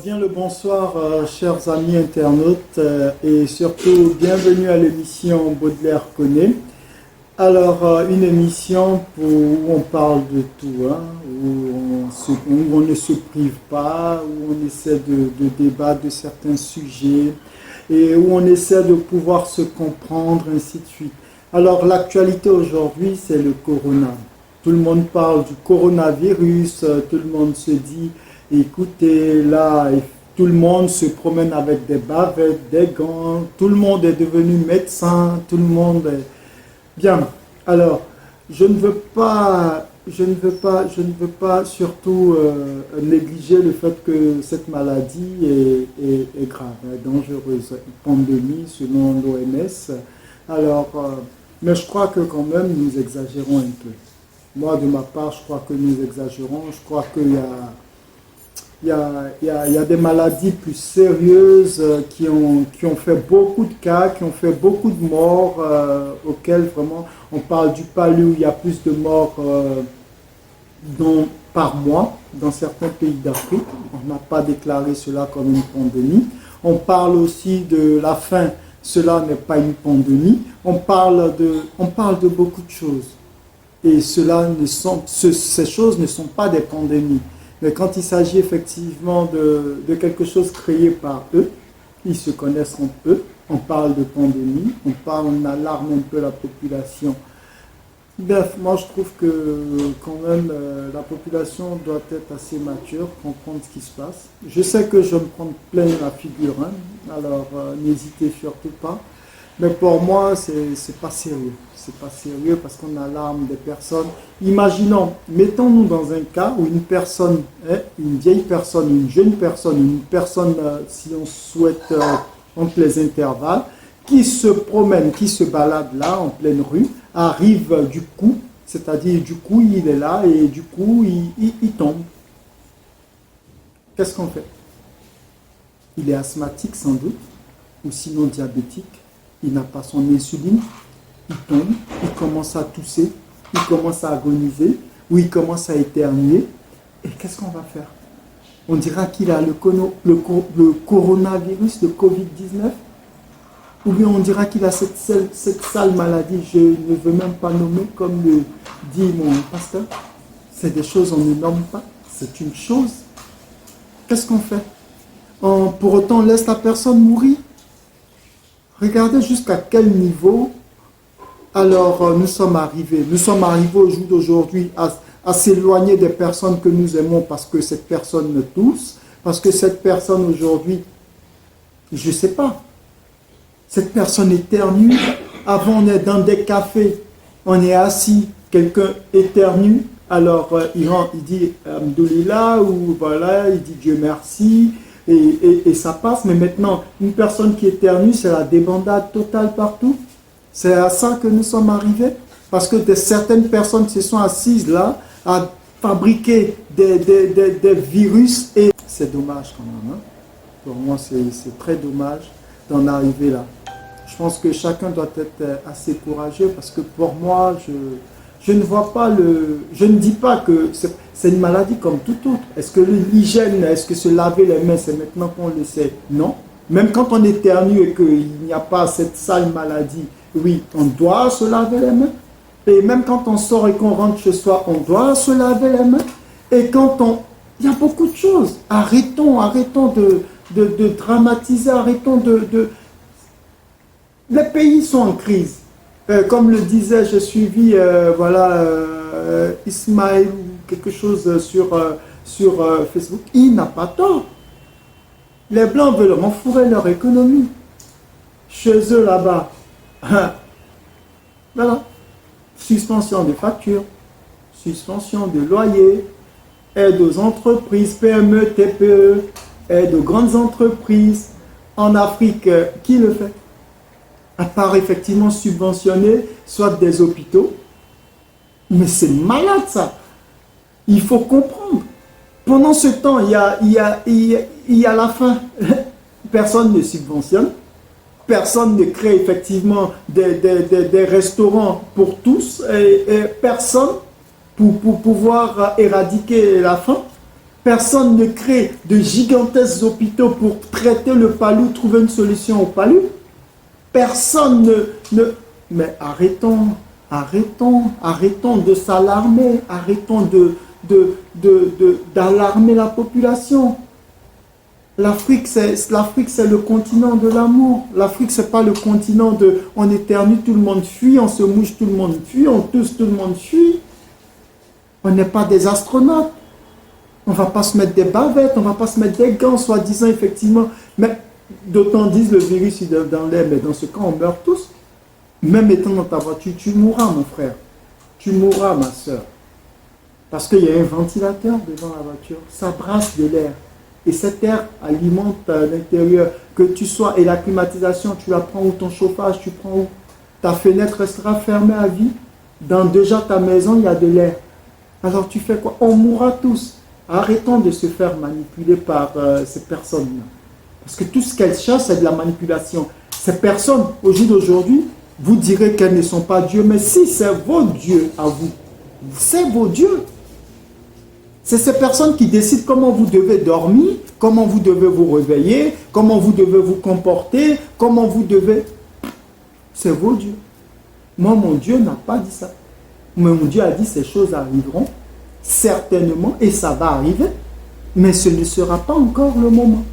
Bien le bonsoir, chers amis internautes, et surtout bienvenue à l'émission Baudelaire connaît. Alors, une émission où on parle de tout, hein, où on ne se prive pas, où on essaie de débattre de certains sujets et où on essaie de pouvoir se comprendre, ainsi de suite. Alors, l'actualité aujourd'hui, c'est le corona. Tout le monde parle du coronavirus, tout le monde se dit, écoutez, là, tout le monde se promène avec des bavettes, des gants, tout le monde est devenu médecin, tout le monde est... Bien, alors, je ne veux pas surtout négliger le fait que cette maladie est grave, est dangereuse, une pandémie selon l'OMS. Alors, mais je crois que quand même nous exagérons un peu. Moi, de ma part, je crois que nous exagérons. Je crois qu'il y a des maladies plus sérieuses qui ont fait beaucoup de cas, qui ont fait beaucoup de morts, auxquelles vraiment on parle du palu où il y a plus de morts par mois dans certains pays d'Afrique. On n'a pas déclaré cela comme une pandémie. On parle aussi de la faim. Cela n'est pas une pandémie. On parle de beaucoup de choses. Et ces choses ne sont pas des pandémies. Mais quand il s'agit effectivement de quelque chose créé par eux, ils se connaissent entre eux, on parle de pandémie, on alarme un peu la population. Bref, moi je trouve que quand même la population doit être assez mature, comprendre ce qui se passe. Je sais que je me prends plein la figure, hein, alors n'hésitez surtout pas. Mais pour moi, c'est pas sérieux. C'est pas sérieux parce qu'on alarme des personnes. Imaginons, mettons-nous dans un cas où une personne, une vieille personne, une jeune personne, une personne, si on souhaite, entre les intervalles, qui se promène, qui se balade là, en pleine rue, arrive du coup, c'est-à-dire du coup, il est là et du coup, il tombe. Qu'est-ce qu'on fait? Il est asthmatique sans doute, ou sinon diabétique. Il n'a pas son insuline, il tombe, il commence à tousser, il commence à agoniser, ou il commence à éternuer. Et qu'est-ce qu'on va faire? On dira qu'il a le coronavirus, le Covid-19, ou bien on dira qu'il a cette sale maladie, je ne veux même pas nommer, comme le dit mon pasteur. C'est des choses on ne nomme pas, c'est une chose. Qu'est-ce qu'on fait? Pour autant, on laisse la personne mourir? Regardez jusqu'à quel niveau, alors nous sommes arrivés. Nous sommes arrivés au jour d'aujourd'hui à s'éloigner des personnes que nous aimons parce que cette personne nous tousse, parce que cette personne aujourd'hui, je ne sais pas, cette personne éternue. Avant on est dans des cafés, on est assis, quelqu'un éternue, alors il dit Alhamdoulilah ou voilà, il dit Dieu merci. Et ça passe, mais maintenant, une personne qui éternue, c'est la débandade totale partout. C'est à ça que nous sommes arrivés. Parce que certaines personnes se sont assises là à fabriquer des virus. Et c'est dommage quand même. Hein. Pour moi, c'est très dommage d'en arriver là. Je pense que chacun doit être assez courageux parce que pour moi, je ne vois pas je ne dis pas que c'est une maladie comme tout autre. Est-ce que l'hygiène, est-ce que se laver les mains, c'est maintenant qu'on le sait? Non. Même quand on éternue et qu'il n'y a pas cette sale maladie, oui, on doit se laver les mains. Et même quand on sort et qu'on rentre chez soi, on doit se laver les mains. Et il y a beaucoup de choses. Arrêtons de dramatiser, arrêtons Les pays sont en crise. Comme le disait, j'ai suivi Ismaël ou quelque chose sur Facebook, il n'a pas tort. Les Blancs veulent renflouer leur économie. Chez eux là-bas, voilà, suspension des factures, suspension de loyer, aide aux entreprises, PME, TPE, aide aux grandes entreprises. En Afrique, qui le fait? À part effectivement subventionner soit des hôpitaux, mais c'est malade ça. Il faut comprendre. Pendant ce temps, il y a la faim. Personne ne subventionne, personne ne crée effectivement des restaurants pour tous et personne pour pouvoir éradiquer la faim. Personne ne crée de gigantesques hôpitaux pour traiter le palu, trouver une solution au palu. Personne ne... Mais arrêtons de s'alarmer, arrêtons d'alarmer la population. L'Afrique, c'est le continent de l'amour. L'Afrique, c'est pas le continent de on éternue, tout le monde fuit, on se mouche, tout le monde fuit, on tousse, tout le monde fuit. On n'est pas des astronautes. On ne va pas se mettre des bavettes, on ne va pas se mettre des gants, soi-disant, effectivement. Mais d'autant disent le virus il est dans l'air, mais dans ce cas, on meurt tous. Même étant dans ta voiture, tu mourras, mon frère. Tu mourras, ma soeur. Parce qu'il y a un ventilateur devant la voiture. Ça brasse de l'air. Et cet air alimente l'intérieur. Que tu sois, et la climatisation, tu la prends où, ton chauffage, tu prends où. Ta fenêtre restera fermée à vie. Dans déjà ta maison, il y a de l'air. Alors tu fais quoi? On mourra tous. Arrêtons de se faire manipuler par ces personnes-là. Parce que tout ce qu'elles cherchent, c'est de la manipulation. Ces personnes, au jour d'aujourd'hui, vous direz qu'elles ne sont pas Dieu, mais si, c'est vos dieux à vous. C'est vos dieux. C'est ces personnes qui décident comment vous devez dormir, comment vous devez vous réveiller, comment vous devez vous comporter, comment vous devez... C'est vos dieux. Moi, mon Dieu n'a pas dit ça. Mais mon Dieu a dit ces choses arriveront, certainement, et ça va arriver, mais ce ne sera pas encore le moment.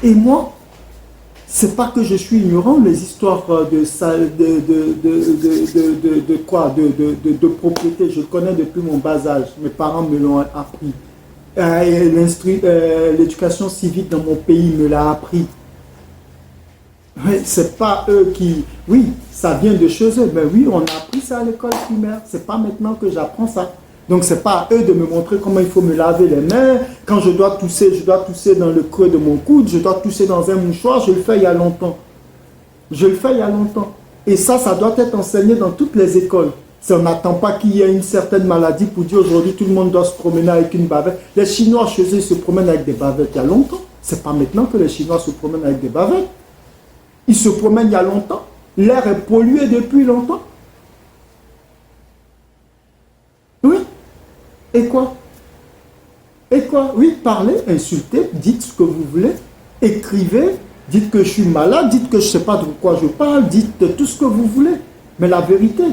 Et moi, c'est pas que je suis ignorant, les histoires de propriété, je connais depuis mon bas âge, mes parents me l'ont appris. L'éducation civique dans mon pays me l'a appris. C'est pas eux qui... Oui, ça vient de chez eux, mais oui, on a appris ça à l'école primaire. C'est pas maintenant que j'apprends ça. Donc c'est pas à eux de me montrer comment il faut me laver les mains. Quand je dois tousser dans le creux de mon coude, je dois tousser dans un mouchoir, je le fais il y a longtemps. Je le fais il y a longtemps. Et ça doit être enseigné dans toutes les écoles. On n'attend pas qu'il y ait une certaine maladie pour dire aujourd'hui tout le monde doit se promener avec une bavette. Les Chinois chez eux ils se promènent avec des bavettes il y a longtemps. C'est pas maintenant que les Chinois se promènent avec des bavettes. Ils se promènent il y a longtemps. L'air est pollué depuis longtemps. Oui. Et quoi? Et quoi? Oui, parlez, insultez, dites ce que vous voulez, écrivez, dites que je suis malade, dites que je ne sais pas de quoi je parle, dites tout ce que vous voulez. Mais la vérité,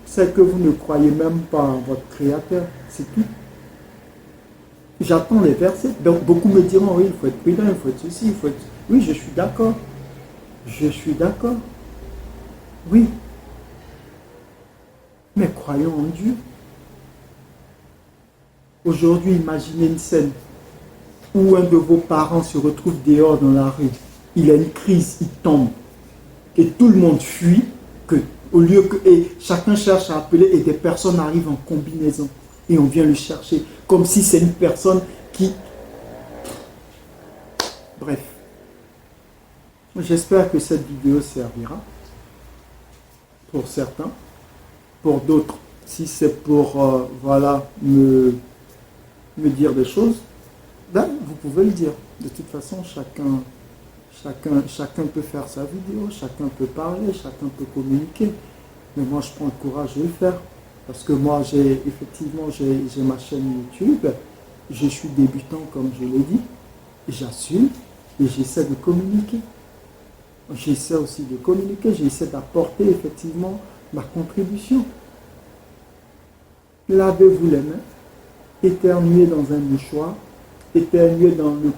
c'est que vous ne croyez même pas en votre Créateur. C'est tout. J'attends les versets. Donc beaucoup me diront, oui, il faut être prudent, il faut être ceci, il faut être... Oui, je suis d'accord. Je suis d'accord. Oui. Mais croyons en Dieu. Aujourd'hui, imaginez une scène où un de vos parents se retrouve dehors dans la rue. Il a une crise, il tombe. Et tout le monde fuit, et chacun cherche à appeler et des personnes arrivent en combinaison. Et on vient le chercher. Comme si c'est une personne qui... Bref. J'espère que cette vidéo servira pour certains. Pour d'autres, si c'est pour voilà, me dire des choses, ben, vous pouvez le dire. De toute façon, chacun peut faire sa vidéo, chacun peut parler, chacun peut communiquer. Mais moi, je prends le courage de le faire. Parce que moi, j'ai ma chaîne YouTube. Je suis débutant, comme je l'ai dit. J'assume et j'essaie de communiquer. J'essaie aussi de communiquer, j'essaie d'apporter effectivement ma contribution. Lavez-vous les mains, éternuez dans un mouchoir, éternuez dans le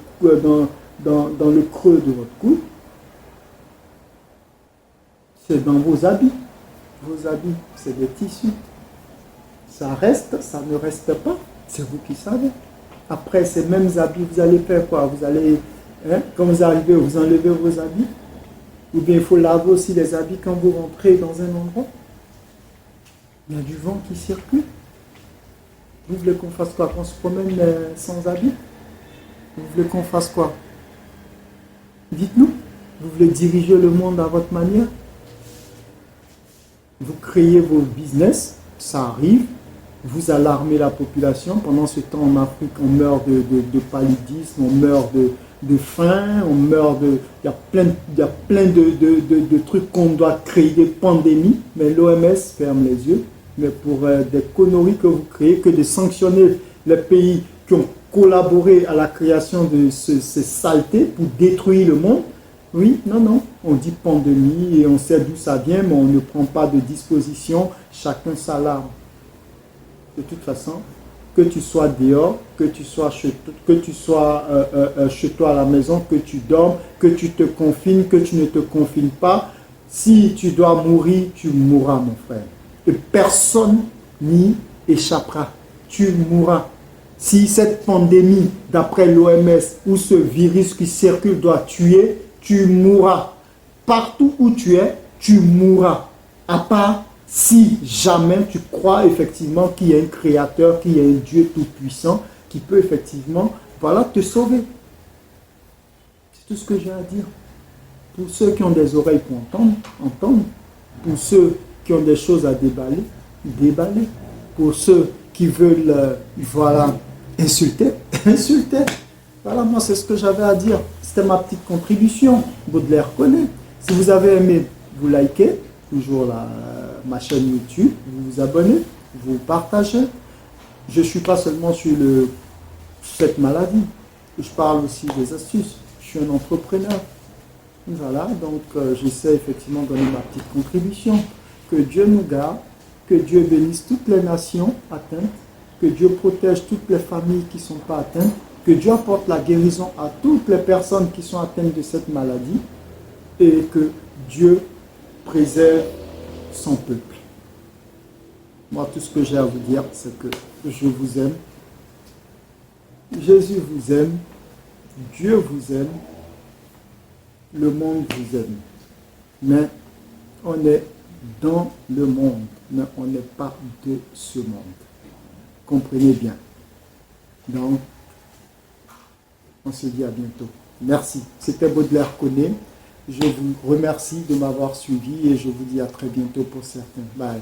creux de votre cou. C'est dans vos habits. Vos habits, c'est des tissus. Ça reste, ça ne reste pas. C'est vous qui savez. Après ces mêmes habits, vous allez faire quoi? Vous allez, quand vous arrivez, vous enlevez vos habits. Ou bien il faut laver aussi les habits quand vous rentrez dans un endroit. Il y a du vent qui circule. Vous voulez qu'on fasse quoi? Qu'on se promène sans habits? Vous voulez qu'on fasse quoi? Dites-nous. Vous voulez diriger le monde à votre manière? Vous créez vos business, ça arrive. Vous alarmez la population. Pendant ce temps, en Afrique, on meurt de paludisme, on meurt de faim, on meurt de... Il y a plein de trucs qu'on doit créer, des pandémies, mais l'OMS ferme les yeux. Mais pour des conneries que vous créez, que de sanctionner les pays qui ont collaboré à la création de ces saletés pour détruire le monde. Oui, non, non, on dit pandémie et on sait d'où ça vient, mais on ne prend pas de disposition, chacun sa larme. De toute façon, que tu sois dehors, que tu sois chez toi à la maison, que tu dormes, que tu te confines, que tu ne te confines pas, si tu dois mourir, tu mourras, mon frère. Et personne n'y échappera. Tu mourras. Si cette pandémie, d'après l'OMS, ou ce virus qui circule doit tuer, tu mourras. Partout où tu es, tu mourras. À part si jamais tu crois effectivement qu'il y a un créateur, qu'il y a un Dieu tout-puissant qui peut effectivement, voilà, te sauver. C'est tout ce que j'ai à dire. Pour ceux qui ont des oreilles pour entendre, entendre. Pour ceux qui ont des choses à déballer, déballer. Pour ceux qui veulent, voilà, insulter, insulter. Voilà, moi c'est ce que j'avais à dire. C'était ma petite contribution. Baudelaire connaît. Si vous avez aimé, vous likez toujours ma chaîne YouTube, vous vous abonnez, vous partagez. Je ne suis pas seulement sur cette maladie. Je parle aussi des astuces. Je suis un entrepreneur. Voilà, donc j'essaie effectivement de donner ma petite contribution. Que Dieu nous garde, que Dieu bénisse toutes les nations atteintes, que Dieu protège toutes les familles qui ne sont pas atteintes, que Dieu apporte la guérison à toutes les personnes qui sont atteintes de cette maladie et que Dieu préserve son peuple. Moi, tout ce que j'ai à vous dire, c'est que je vous aime. Jésus vous aime. Dieu vous aime. Le monde vous aime. Mais on est dans le monde, mais on n'est pas de ce monde. Comprenez bien. Donc, on se dit à bientôt. Merci. C'était Baudelaire Connaît. Je vous remercie de m'avoir suivi et je vous dis à très bientôt pour certains. Bye.